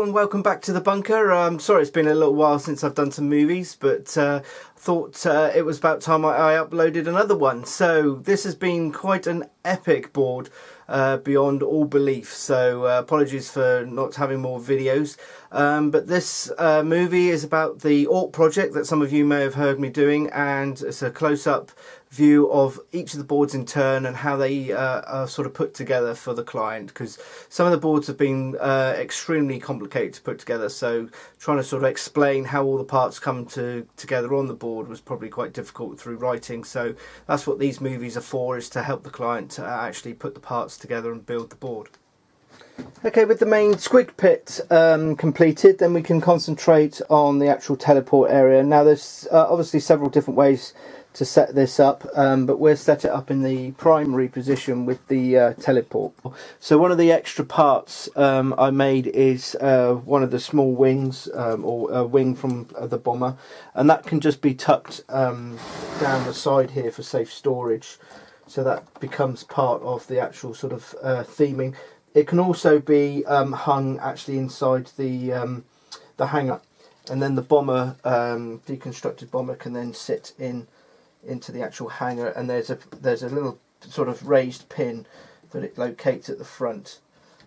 and welcome back to the bunker. Sorry it's been a little while since I've done some movies, but thought it was about time I uploaded another one. So this has been quite an epic board, beyond all belief, so apologies for not having more videos, but this movie is about the Ork project that some of you may have heard me doing, and it's a close-up view of each of the boards in turn and how they are sort of put together for the client, because some of the boards have been extremely complicated to put together, so trying to sort of explain how all the parts come together on the board was probably quite difficult through writing. So that's what these movies are for, is to help the client actually put the parts together and build the board. Okay, with the main squig pit completed, then we can concentrate on the actual teleport area. Now there's obviously several different ways to set this up, but we'll set it up in the primary position with the teleport. So one of the extra parts I made is one of the small wings, or a wing from the bomber, and that can just be tucked down the side here for safe storage, so that becomes part of the actual sort of theming. It can also be hung actually inside the hangar, and then the bomber, deconstructed bomber, can then sit into the actual hangar, and there's a little sort of raised pin that it locates at the front,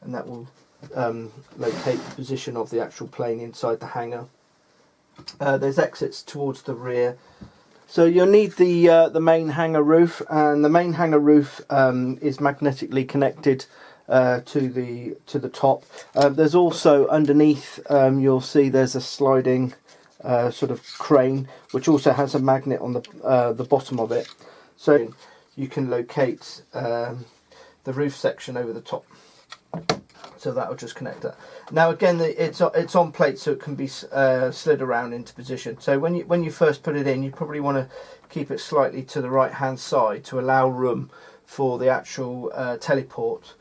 and that will locate the position of the actual plane inside the hangar. There's exits towards the rear. So you'll need the main hangar roof, and the main hangar roof is magnetically connected to the top. There's also underneath, you'll see there's a sliding sort of crane, which also has a magnet on the bottom of it, so you can locate the roof section over the top. So that will just connect that. Now again, it's on plate, so it can be slid around into position. So when you first put it in, you probably want to keep it slightly to the right hand side to allow room for the actual teleport.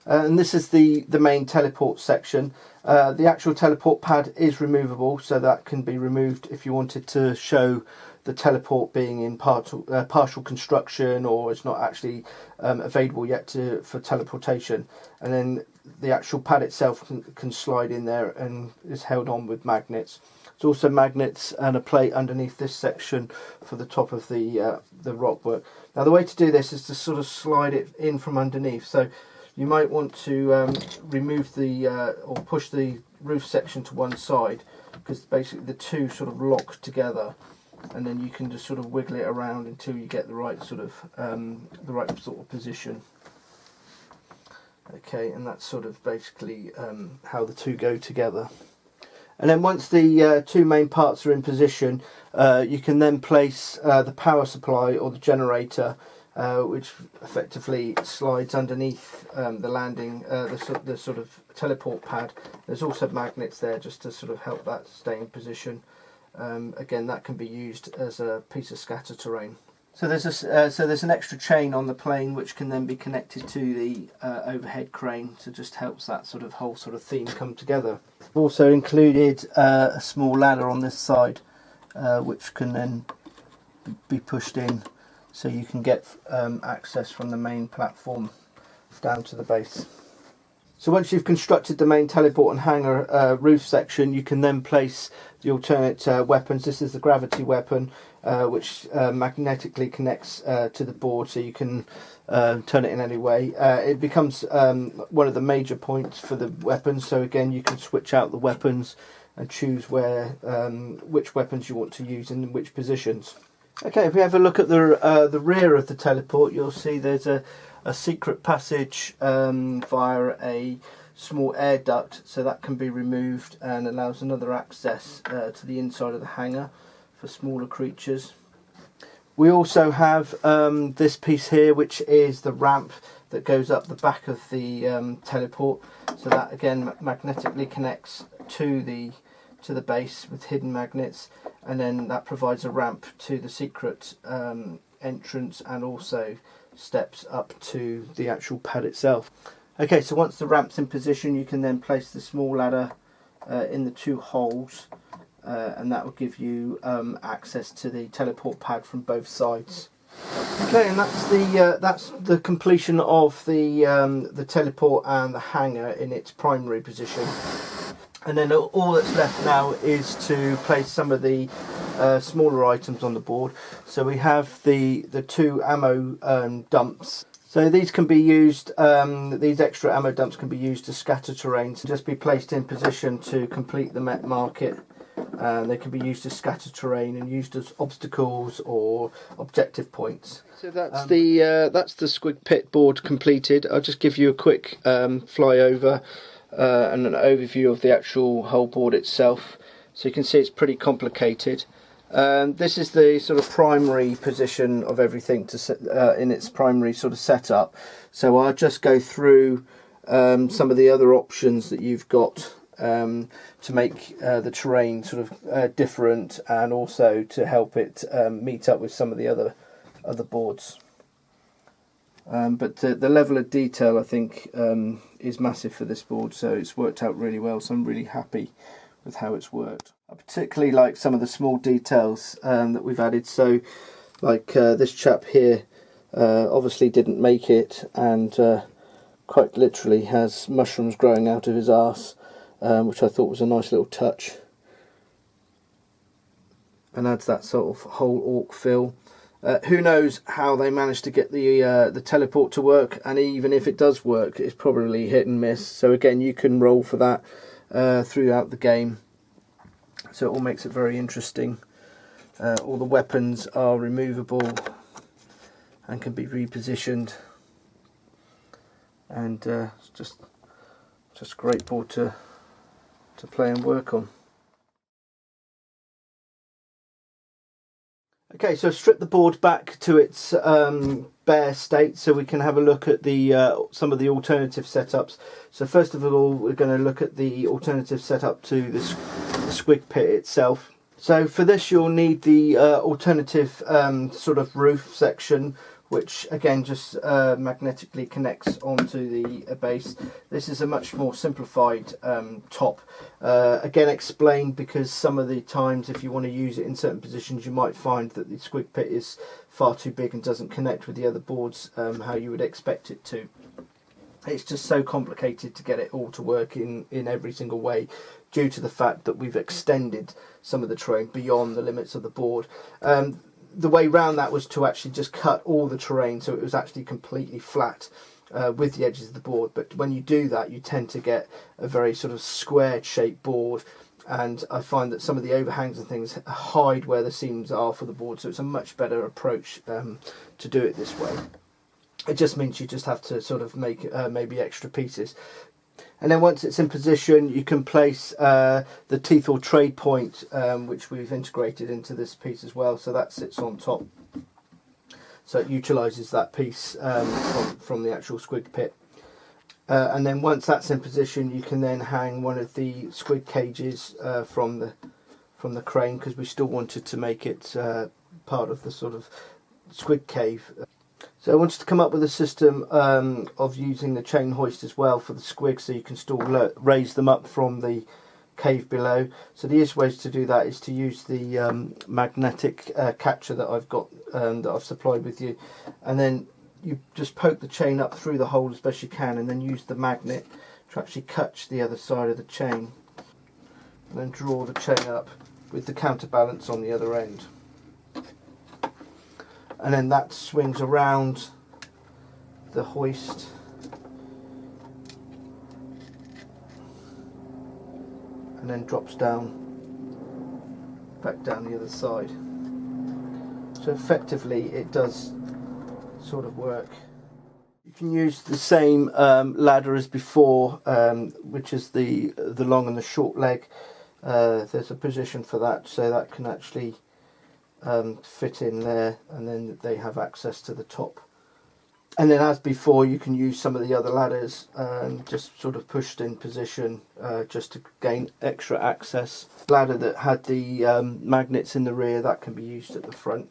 And this is the main teleport section. The actual teleport pad is removable, so that can be removed if you wanted to show the teleport being in partial construction, or it's not actually available yet for teleportation. And then the actual pad itself can slide in there and is held on with magnets. There's also magnets and a plate underneath this section for the top of the rock work. Now the way to do this is to sort of slide it in from underneath. So you might want to remove or push the roof section to one side, because basically the two sort of lock together, and then you can just sort of wiggle it around until you get the right sort of position. Okay, and that's sort of basically how the two go together. And then once the two main parts are in position, you can then place the power supply or the generator, which effectively slides underneath the landing, the sort of teleport pad. There's also magnets there just to sort of help that stay in position. Again, that can be used as a piece of scatter terrain. So there's an extra chain on the plane which can then be connected to the overhead crane, so just helps that sort of whole sort of theme come together. I've also included a small ladder on this side, which can then be pushed in, so you can get access from the main platform down to the base. So once you've constructed the main teleport and hangar roof section, you can then place the alternate weapons. This is the gravity weapon, which magnetically connects to the board, so you can turn it in any way. It becomes one of the major points for the weapons, so again you can switch out the weapons and choose which weapons you want to use in which positions. Okay, if we have a look at the rear of the teleport, you'll see there's a secret passage via a small air duct, so that can be removed and allows another access to the inside of the hangar for smaller creatures. We also have this piece here, which is the ramp that goes up the back of the teleport, so that again magnetically connects to the base with hidden magnets, and then that provides a ramp to the secret entrance, and also steps up to the actual pad itself. Okay, so once the ramp's in position, you can then place the small ladder in the two holes, and that will give you access to the teleport pad from both sides. Okay, and that's the completion of the teleport and the hangar in its primary position. And then all that's left now is to place some of the smaller items on the board. So we have the 2 ammo dumps. So these can be used, these extra ammo dumps can be used to scatter terrain, so just be placed in position to complete the met market. They can be used to scatter terrain and used as obstacles or objective points. So that's the Squig Pit board completed. I'll just give you a quick flyover and an overview of the actual whole board itself. So you can see it's pretty complicated. This is the sort of primary position of everything to set, in its primary sort of setup. So I'll just go through some of the other options that you've got to make the terrain sort of different, and also to help it meet up with some of the other boards. But the level of detail, I think, is massive for this board, so it's worked out really well, so I'm really happy with how it's worked. I particularly like some of the small details that we've added. So like this chap here obviously didn't make it, and quite literally has mushrooms growing out of his arse, which I thought was a nice little touch, and adds that sort of whole orc feel. Who knows how they managed to get the teleport to work, and even if it does work, it's probably hit and miss. So again, you can roll for that throughout the game. So it all makes it very interesting. All the weapons are removable and can be repositioned, and it's just a great board to play and work on. Okay, so strip the board back to its bare state so we can have a look at the some of the alternative setups. So first of all, we're going to look at the alternative setup to the Squig Pit itself. So for this, you'll need the alternative sort of roof section, which again just magnetically connects onto the base. This is a much more simplified top. Again, explained because some of the times if you want to use it in certain positions, you might find that the Squig Pit is far too big and doesn't connect with the other boards how you would expect it to. It's just so complicated to get it all to work in every single way, due to the fact that we've extended some of the terrain beyond the limits of the board. The way round that was to actually just cut all the terrain so it was actually completely flat with the edges of the board. But when you do that, you tend to get a very sort of squared shaped board, and I find that some of the overhangs and things hide where the seams are for the board, so it's a much better approach to do it this way. It just means you just have to sort of make maybe extra pieces. And then once it's in position, you can place the teeth or trade point, which we've integrated into this piece as well. So that sits on top. So it utilises that piece from the actual Squig Pit. And then once that's in position, you can then hang one of the squig cages from the crane, because we still wanted to make it part of the sort of squig cave. So I wanted to come up with a system of using the chain hoist as well for the squig, so you can still raise them up from the cave below. So the easiest way to do that is to use the magnetic catcher that I've got, that I've supplied with you, and then you just poke the chain up through the hole as best you can, and then use the magnet to actually catch the other side of the chain, and then draw the chain up with the counterbalance on the other end. And then that swings around the hoist and then drops down, back down the other side. So effectively it does sort of work. You can use the same ladder as before, which is the long and the short leg. There's a position for that, so that can actually fit in there, and then they have access to the top. And then as before, you can use some of the other ladders just sort of pushed in position just to gain extra access. Ladder that had the magnets in the rear, that can be used at the front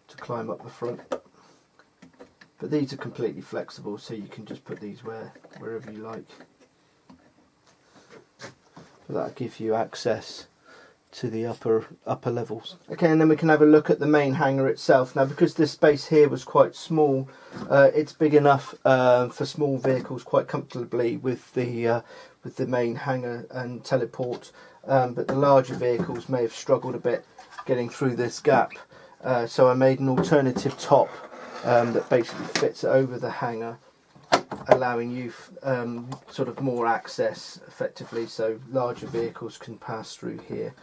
to climb up the front. But these are completely flexible, so you can just put these wherever you like. So that'll give you access to the upper levels. Okay, and then we can have a look at the main hangar itself. Now, because this space here was quite small, it's big enough for small vehicles quite comfortably with the main hangar and teleport, but the larger vehicles may have struggled a bit getting through this gap. So I made an alternative top that basically fits over the hangar, allowing you sort of more access effectively, so larger vehicles can pass through here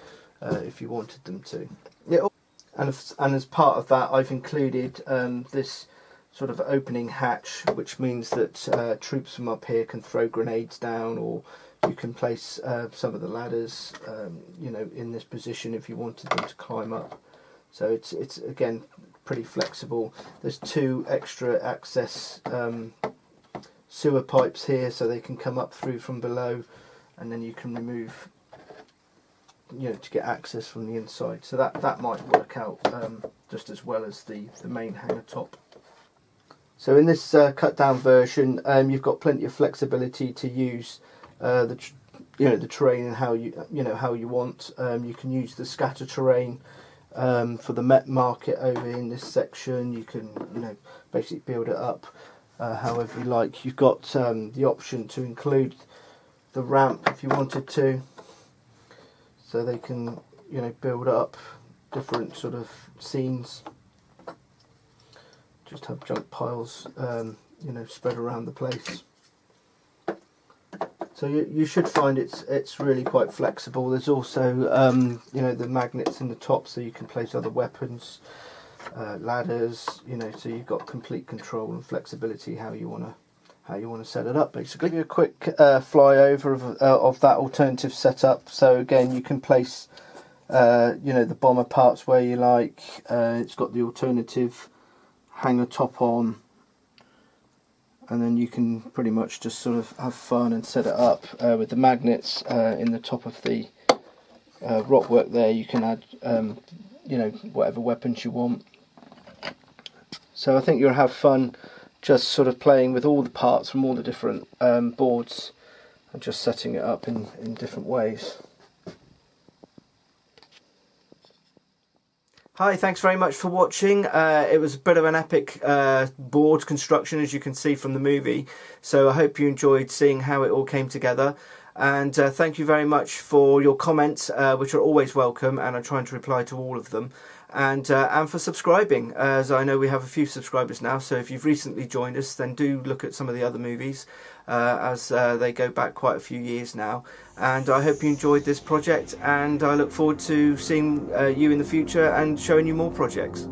if you wanted them to. Yeah, and as part of that, I've included this sort of opening hatch, which means that troops from up here can throw grenades down, or you can place some of the ladders, you know, in this position if you wanted them to climb up. So it's again pretty flexible. There's 2 extra access sewer pipes here, so they can come up through from below, and then you can remove, you know, to get access from the inside. So that might work out just as well as the main hangar top. So in this cut down version, you've got plenty of flexibility to use the terrain and how you want. You can use the scatter terrain for the Met market over in this section. You can, you know, basically build it up however you like. You've got the option to include the ramp if you wanted to, so they can, you know, build up different sort of scenes. Just have junk piles, you know, spread around the place. So you should find it's really quite flexible. There's also you know, the magnets in the top, so you can place other weapons, ladders, you know, so you've got complete control and flexibility how you want to set it up. Basically, give you a quick flyover of that alternative setup. So again, you can place you know, the bomber parts where you like. It's got the alternative hangar top on, and then you can pretty much just sort of have fun and set it up with the magnets in the top of the rockwork there. You can add you know, whatever weapons you want. So I think you'll have fun just sort of playing with all the parts from all the different boards and just setting it up in different ways. Hi, thanks very much for watching. It was a bit of an epic board construction, as you can see from the movie. So I hope you enjoyed seeing how it all came together. And thank you very much for your comments, which are always welcome, and I'm trying to reply to all of them. And for subscribing, as I know we have a few subscribers now. So if you've recently joined us, then do look at some of the other movies, as they go back quite a few years now. And I hope you enjoyed this project, and I look forward to seeing you in the future and showing you more projects.